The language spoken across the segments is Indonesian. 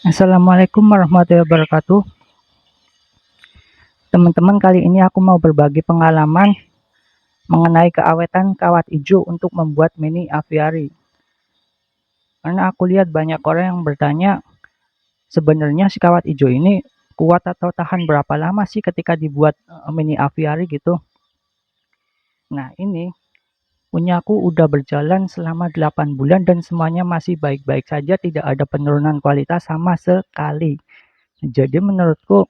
Assalamualaikum warahmatullahi wabarakatuh. Teman-teman, kali ini aku mau berbagi pengalaman mengenai keawetan kawat ijo untuk membuat mini aviary. Karena aku lihat banyak orang yang bertanya, sebenarnya si kawat ijo ini kuat atau tahan berapa lama sih ketika dibuat mini aviary gitu. Nah, ini punyaku udah berjalan selama 8 bulan dan semuanya masih baik-baik saja, tidak ada penurunan kualitas sama sekali. Jadi menurutku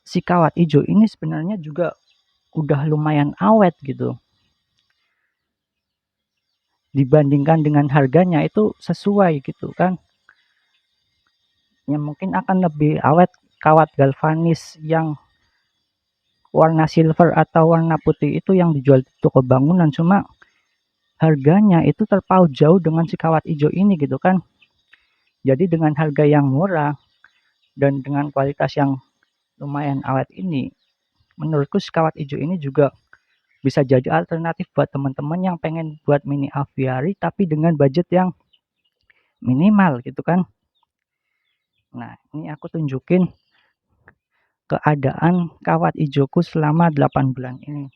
si kawat ijo ini sebenarnya juga udah lumayan awet gitu. Dibandingkan dengan harganya itu sesuai gitu kan. Ya mungkin akan lebih awet kawat galvanis yang warna silver atau warna putih itu yang dijual di toko bangunan, cuma harganya itu terpaut jauh dengan si kawat ijo ini gitu kan. Jadi dengan harga yang murah dan dengan kualitas yang lumayan awet ini, menurutku si kawat ijo ini juga bisa jadi alternatif buat teman-teman yang pengen buat mini aviary tapi dengan budget yang minimal gitu kan. Nah, ini aku tunjukin keadaan kawat ijoku selama 8 bulan ini.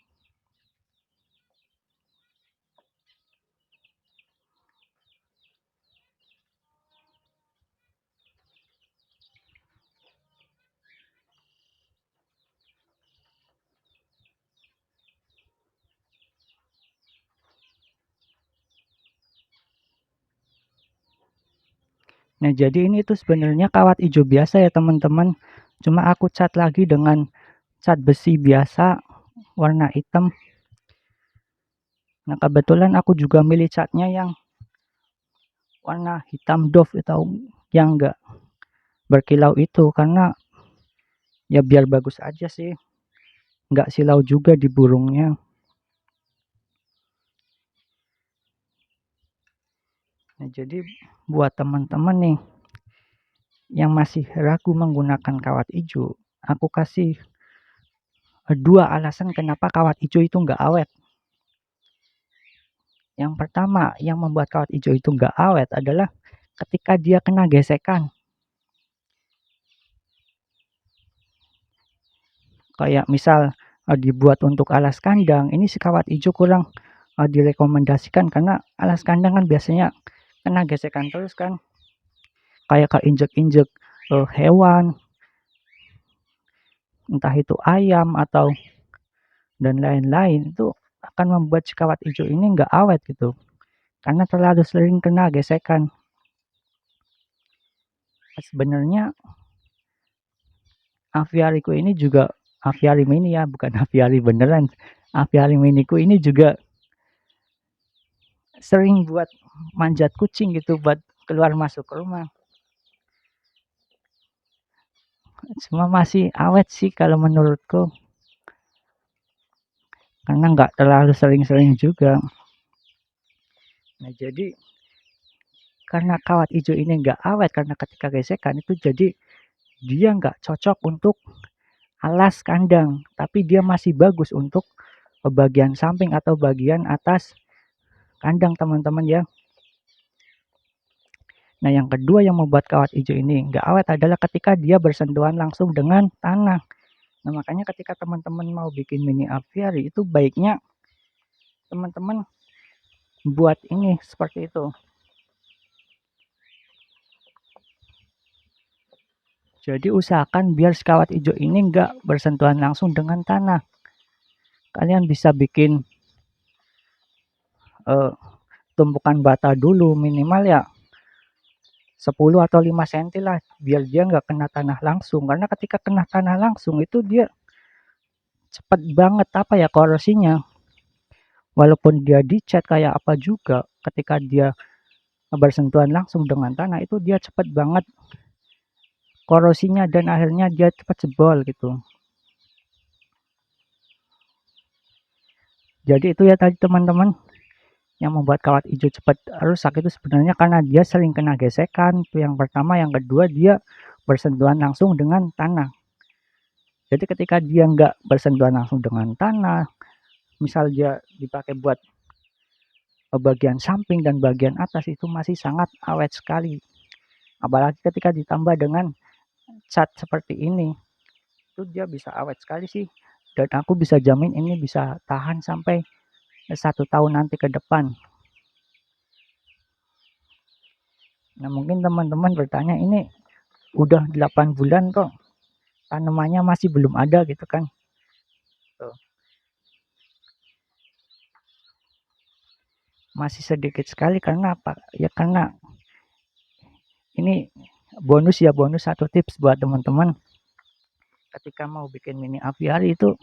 Nah, jadi ini tuh sebenarnya kawat ijo biasa ya teman-teman. Cuma aku cat lagi dengan cat besi biasa warna hitam. Nah, kebetulan aku juga milih catnya yang warna hitam doff atau yang enggak berkilau itu karena ya biar bagus aja sih. Enggak silau juga di burungnya. Nah, jadi buat teman-teman nih yang masih ragu menggunakan kawat ijo, aku kasih dua alasan kenapa kawat ijo itu enggak awet. Yang pertama yang membuat kawat ijo itu enggak awet adalah ketika dia kena gesekan. Kayak misal dibuat untuk alas kandang, ini si kawat ijo kurang direkomendasikan karena alas kandang kan biasanya kena gesekan terus kan. Kayak keinjek-injek hewan, entah itu ayam atau dan lain-lain, itu akan membuat si kawat ijo ini enggak awet gitu. Karena terlalu sering kena gesekan. Sebenarnya aviariku ini juga aviary mini ya, bukan aviary beneran. Aviary miniku ini juga sering buat manjat kucing gitu, buat keluar masuk rumah. Cuma masih awet sih kalau menurutku. Karena nggak terlalu sering-sering juga. Nah, jadi karena kawat ijo ini nggak awet karena ketika gesekan itu jadi dia nggak cocok untuk alas kandang, tapi dia masih bagus untuk bagian samping atau bagian atas kandang teman-teman ya. Nah, yang kedua yang membuat kawat ijo ini nggak awet adalah ketika dia bersentuhan langsung dengan tanah. Nah, makanya ketika teman-teman mau bikin mini aviary itu baiknya teman-teman buat ini seperti itu. Jadi usahakan biar kawat ijo ini nggak bersentuhan langsung dengan tanah. Kalian bisa bikin tumpukan bata dulu minimal ya 10 atau 5 cm lah biar dia nggak kena tanah langsung, karena ketika kena tanah langsung itu dia cepet banget apa ya korosinya. Walaupun dia dicat kayak apa juga, ketika dia bersentuhan langsung dengan tanah itu dia cepet banget korosinya dan akhirnya dia cepet jebol gitu. Jadi itu ya tadi teman-teman yang membuat kawat ijo cepat rusak itu sebenarnya karena dia sering kena gesekan. Itu yang pertama. Yang kedua, dia bersentuhan langsung dengan tanah. Jadi ketika dia nggak bersentuhan langsung dengan tanah, misal dia dipakai buat bagian samping dan bagian atas itu masih sangat awet sekali. Apalagi ketika ditambah dengan cat seperti ini, itu dia bisa awet sekali sih. Dan aku bisa jamin ini bisa tahan sampai 1 tahun nanti ke depan. Nah, mungkin teman-teman bertanya, ini udah 8 bulan kok tanamannya masih belum ada gitu kan. Tuh. Masih sedikit sekali karena apa? Ya karena ini bonus ya, bonus satu tips buat teman-teman. Ketika mau bikin mini aviary itu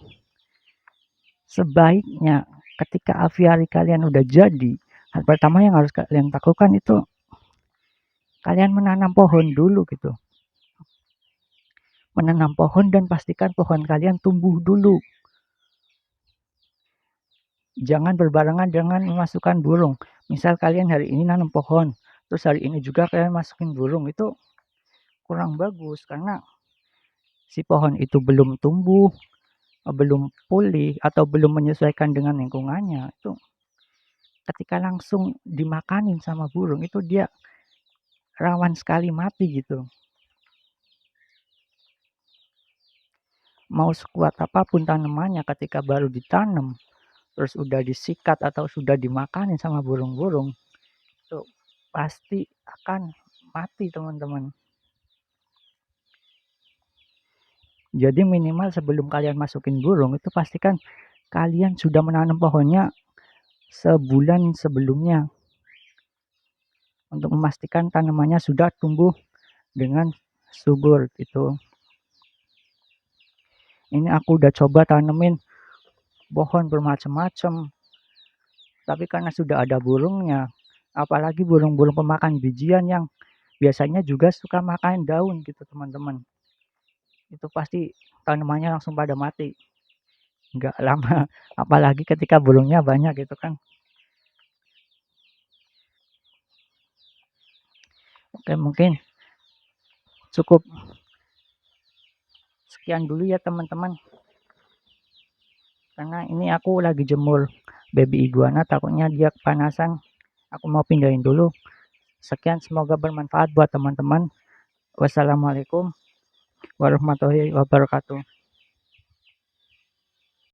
sebaiknya ketika aviary kalian udah jadi, hal pertama yang harus kalian lakukan itu kalian menanam pohon dulu gitu. Menanam pohon dan pastikan pohon kalian tumbuh dulu. Jangan berbarengan dengan memasukkan burung. Misal kalian hari ini nanam pohon, terus hari ini juga kalian masukin burung, itu kurang bagus karena si pohon itu belum tumbuh, belum pulih atau belum menyesuaikan dengan lingkungannya. Itu ketika langsung dimakanin sama burung itu dia rawan sekali mati gitu. Mau sekuat apapun tanamannya ketika baru ditanam, terus udah disikat atau sudah dimakanin sama burung-burung, itu pasti akan mati teman-teman. Jadi minimal sebelum kalian masukin burung itu pastikan kalian sudah menanam pohonnya sebulan sebelumnya untuk memastikan tanamannya sudah tumbuh dengan subur gitu. Ini aku udah coba tanemin pohon bermacam-macam, tapi karena sudah ada burungnya, apalagi burung-burung pemakan bijian yang biasanya juga suka makan daun gitu teman-teman, itu pasti tanamannya langsung pada mati nggak lama. Apalagi ketika burungnya banyak gitu kan. Oke, mungkin cukup sekian dulu ya teman-teman, karena ini aku lagi jemur baby iguana, takutnya dia kepanasan, aku mau pindahin dulu. Sekian, semoga bermanfaat buat teman-teman. Wassalamualaikum warahmatullahi wabarakatuh.